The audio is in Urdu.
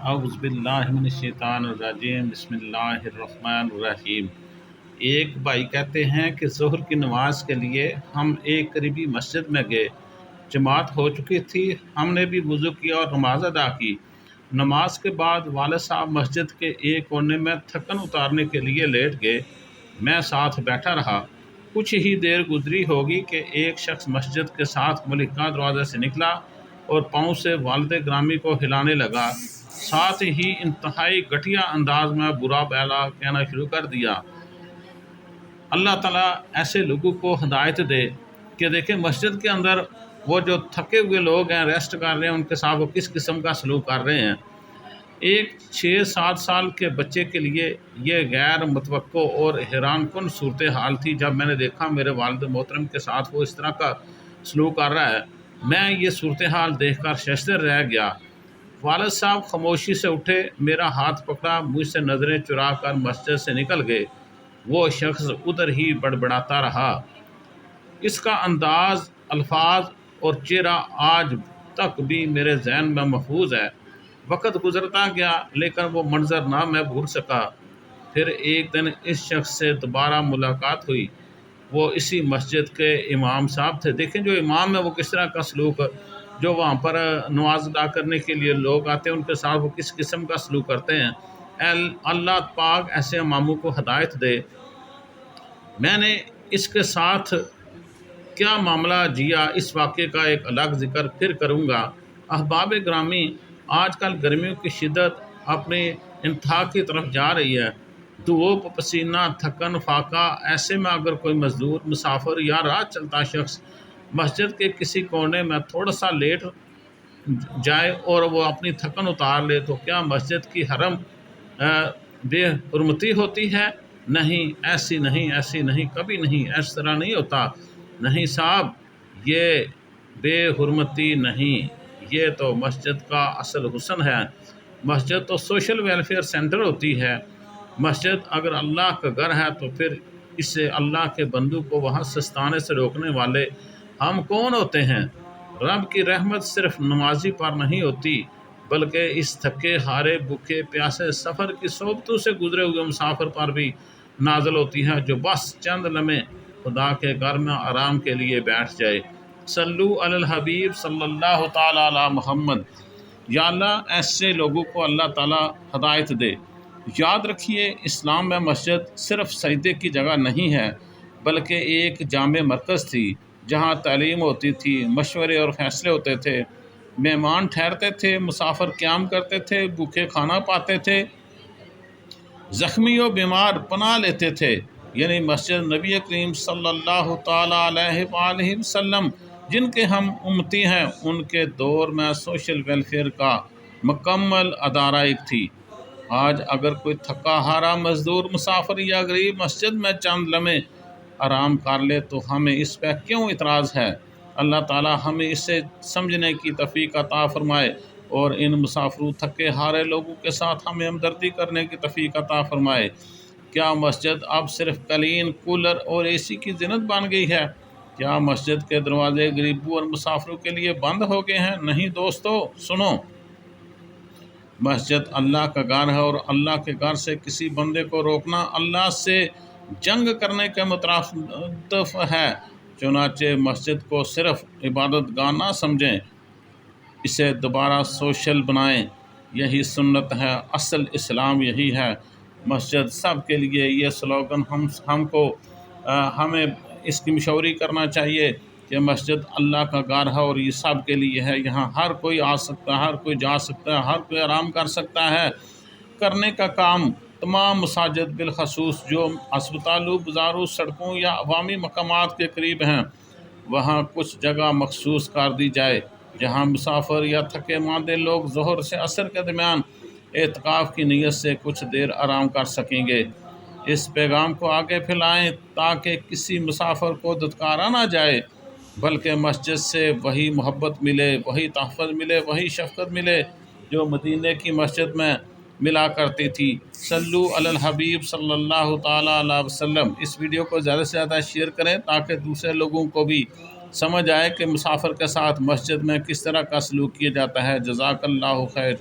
اعوذ باللہ من الشیطان الرجیم، بسم اللہ الرحمن الرحیم۔ ایک بھائی کہتے ہیں کہ ظہر کی نماز کے لیے ہم ایک قریبی مسجد میں گئے، جماعت ہو چکی تھی، ہم نے بھی وضو کیا اور نماز ادا کی۔ نماز کے بعد والد صاحب مسجد کے ایک کونے میں تھکن اتارنے کے لیے لیٹ گئے، میں ساتھ بیٹھا رہا۔ کچھ ہی دیر گزری ہوگی کہ ایک شخص مسجد کے ساتھ ملکہ دروازے سے نکلا اور پاؤں سے والد گرامی کو ہلانے لگا، ساتھ ہی انتہائی گھٹیا انداز میں برا بھلا کہنا شروع کر دیا۔ اللہ تعالیٰ ایسے لوگوں کو ہدایت دے کہ دیکھیں مسجد کے اندر وہ جو تھکے ہوئے لوگ ہیں، ریسٹ کر رہے ہیں، ان کے ساتھ وہ کس قسم کا سلوک کر رہے ہیں۔ ایک 6-7 سال کے بچے کے لیے یہ غیر متوقع اور حیران کن صورتحال تھی۔ جب میں نے دیکھا میرے والد محترم کے ساتھ وہ اس طرح کا سلوک کر رہا ہے، میں یہ صورتحال دیکھ کر ششدر رہ گیا۔ والد صاحب خاموشی سے اٹھے، میرا ہاتھ پکڑا، مجھ سے نظریں چرا کر مسجد سے نکل گئے۔ وہ شخص ادھر ہی بڑبڑاتا رہا۔ اس کا انداز، الفاظ اور چہرہ آج تک بھی میرے ذہن میں محفوظ ہے۔ وقت گزرتا گیا لیکن وہ منظر نہ میں بھول سکا۔ پھر ایک دن اس شخص سے دوبارہ ملاقات ہوئی۔ وہ اسی مسجد کے امام صاحب تھے۔ دیکھیں جو امام ہے وہ کس طرح کا سلوک، جو وہاں پر نماز ادا کرنے کے لیے لوگ آتے ہیں ان کے ساتھ وہ کس قسم کا سلوک کرتے ہیں۔ اللہ پاک ایسے اماموں کو ہدایت دے۔ میں نے اس کے ساتھ کیا معاملہ جیا، اس واقعے کا ایک الگ ذکر پھر کروں گا۔ احباب گرامی، آج کل گرمیوں کی شدت اپنی انتہا کی طرف جا رہی ہے۔ دھوپ، پسینہ، تھکن، فاقہ، ایسے میں اگر کوئی مزدور، مسافر یا راہ چلتا شخص مسجد کے کسی کونے میں تھوڑا سا لیٹ جائے اور وہ اپنی تھکن اتار لے تو کیا مسجد کی حرم بے حرمتی ہوتی ہے؟ نہیں، ایسی نہیں، کبھی نہیں، اس طرح نہیں ہوتا۔ نہیں صاحب، یہ بے حرمتی نہیں، یہ تو مسجد کا اصل حسن ہے۔ مسجد تو سوشل ویلفیئر سینٹر ہوتی ہے۔ مسجد اگر اللہ کا گھر ہے تو پھر اس سے اللہ کے بندوں کو وہاں سستانے سے روکنے والے ہم کون ہوتے ہیں؟ رب کی رحمت صرف نمازی پر نہیں ہوتی بلکہ اس تھکے ہارے بھوکے پیاسے سفر کی صحبتوں سے گزرے ہوئے مسافر پر بھی نازل ہوتی ہے، جو بس چند لمحے خدا کے گھر میں آرام کے لیے بیٹھ جائے۔ صلو علی الحبیب صلی اللہ تعالی علی محمد۔ یا اللہ ایسے لوگوں کو اللہ تعالی ہدایت دے۔ یاد رکھیے، اسلام میں مسجد صرف سجدے کی جگہ نہیں ہے بلکہ ایک جامع مرکز تھی، جہاں تعلیم ہوتی تھی، مشورے اور فیصلے ہوتے تھے، مہمان ٹھہرتے تھے، مسافر قیام کرتے تھے، بھوکے کھانا پاتے تھے، زخمی و بیمار پناہ لیتے تھے۔ یعنی مسجد نبی کریم صلی اللہ تعالیٰ علیہ وآلہ وسلم جن کے ہم امتی ہیں، ان کے دور میں سوشل ویلفیئر کا مکمل ادارہ ایک تھی۔ آج اگر کوئی تھکا ہارا مزدور، مسافر یا غریب مسجد میں چند لمحے آرام کر لے تو ہمیں اس پہ کیوں اعتراض ہے؟ اللہ تعالی ہمیں اسے سمجھنے کی توفیق عطا فرمائے اور ان مسافروں، تھکے ہارے لوگوں کے ساتھ ہمیں ہمدردی کرنے کی توفیق عطا فرمائے۔ کیا مسجد اب صرف قالین، کولر اور اے سی کی زینت بن گئی ہے؟ کیا مسجد کے دروازے غریبوں اور مسافروں کے لیے بند ہو گئے ہیں؟ نہیں دوستو، سنو، مسجد اللہ کا گھر ہے اور اللہ کے گھر سے کسی بندے کو روکنا اللہ سے جنگ کرنے کے مترادف ہے۔ چنانچہ مسجد کو صرف عبادت گاہ نہ سمجھیں، اسے دوبارہ سوشل بنائیں۔ یہی سنت ہے، اصل اسلام یہی ہے۔ مسجد سب کے لیے، یہ سلوگن ہمیں اس کی مشہوری کرنا چاہیے کہ مسجد اللہ کا گھر ہے اور یہ سب کے لیے ہے۔ یہاں ہر کوئی آ سکتا ہے، ہر کوئی جا سکتا ہے، ہر کوئی آرام کر سکتا ہے۔ کرنے کا کام تمام مساجد، بالخصوص جو ہسپتالوں، بازاروں، سڑکوں یا عوامی مقامات کے قریب ہیں، وہاں کچھ جگہ مخصوص کر دی جائے جہاں مسافر یا تھکے ماندے لوگ ظہر سے عصر کے درمیان اعتکاف کی نیت سے کچھ دیر آرام کر سکیں گے۔ اس پیغام کو آگے پھیلائیں تاکہ کسی مسافر کو دھتکارا نہ جائے بلکہ مسجد سے وہی محبت ملے، وہی تحفظ ملے، وہی شفقت ملے جو مدینے کی مسجد میں ملا کرتی تھی۔ صلو علی الحبیب صلی اللہ تعالیٰ علیہ وسلم۔ اس ویڈیو کو زیادہ سے زیادہ شیئر کریں تاکہ دوسرے لوگوں کو بھی سمجھ آئے کہ مسافر کے ساتھ مسجد میں کس طرح کا سلوک کیا جاتا ہے۔ جزاک اللہ خیر۔